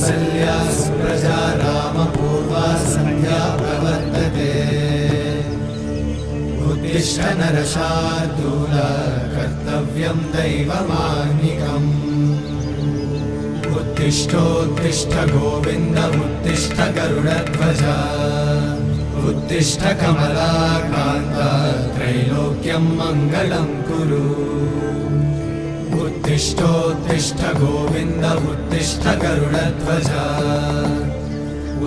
कौसल्या सुप्रजा रामपूर्वा सन्ध्या प्रवर्तते उत्तिष्ठ नरशार्दूल कर्तव्यं दैवमाह्निकम् उत्तिष्ठोत्तिष्ठ गोविन्द उत्तिष्ठ गरुडध्वज उत्तिष्ठ कमलाकान्त त्रैलोक्यं मङ्गलं कुरु उत्तिष्ठोत्तिष्ठ गोविन्द उत्तिष्ठ गरुडध्वज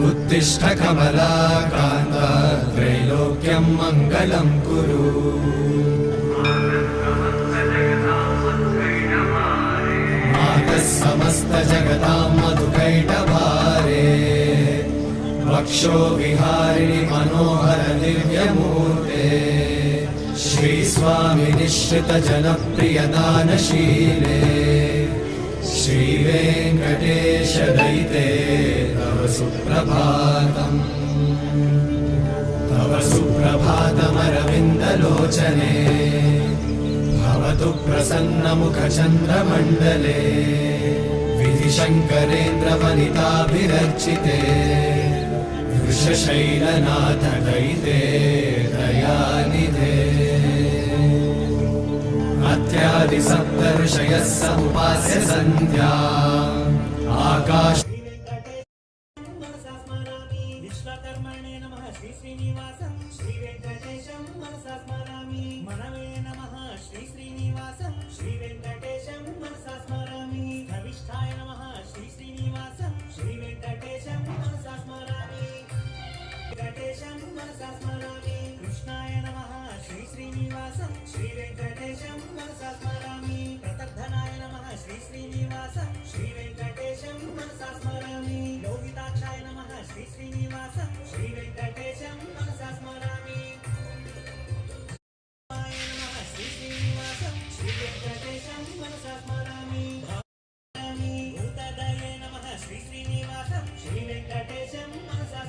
उत्तिष्ठ कमलाकान्त त्रैलोक्यं मङ्गलं कुरु मातः समस्त जगतां मधुकैटभारे वक्षो विहारिणि मनोहर दिव्यमूर्ते श्रीस्वामि निश्रित जनप्रिय दानशीले श्रीवेङ्कटेश दयिते तव सुप्रभातम् तव सुप्रभातमरविन्दलोचने भवतु प्रसन्नमुखचन्द्रमण्डले विधिशङ्करेन्द्रवनिताभिरर्चिते वृषशैलनाथ दयिते दयानिधे अत्यादि सप्तऋषयः समुपास्य सन्ध्या आकाश विश्वकर्मणे नमः श्री श्रीनिवासं श्री वेंकटेशं मनसा स्मरामि मनवे नमः श्री श्रीनिवासं श्री वेंकटेशं मनसा स्मरामि धविष्ठाय नमः श्री श्रीनिवासं श्री वेंकटेशं मनसा स्मरामि वेंकटेशं मनसा स्मरामि कृष्णाय नमः श्री श्रीनिवासं श्री वेंकटेशं मनसा स्मरामि प्रतद्धनाय नमः श्री श्रीनिवासं श्री वेंकटेशं मनसा स्मरामि लोहिताक्षाय नमः श्री श्रीनिवासं श्री वेंकटेशं मनसा स्मरामि श्री श्रीनिवासं श्री वेंकटेशं मनसा स्मरामि भूतदये नमः श्री श्रीनिवासं श्री वेंकटेशं मनसा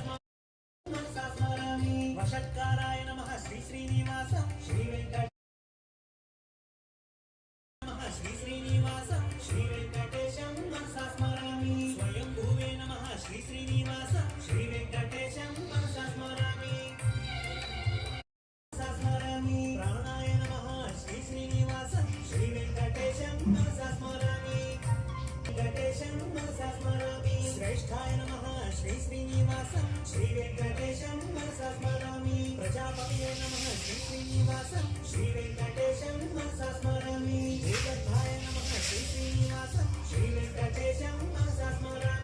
स्मरामि वषट्काराय नमः श्री श्रीनिवासं श्री वेंकटेशं श्री श्रीनिवासं श्री वेंकटेशं मनसा स्मरामि स्वयंभुवे नमः श्री श्रीनिवासं श्री वेंकटेशं मनसा स्मरामि प्राणाय नमः श्री श्रीनिवासं श्री वेंकटेशं मनसा स्मरामि वेंकटेशं मनसा स्मरामि श्रेष्ठाय नमः श्री श्रीनिवासं श्री वेंकटेशं मनसा स्मरामि प्रजापतये नमः श्री श्रीनिवासं श्री वेंकटेशं मनसा स्मरामि भूतद्धाय नमः श्री श्रीनिवासं श्री वेंकटेशं मनसा स्मरामि।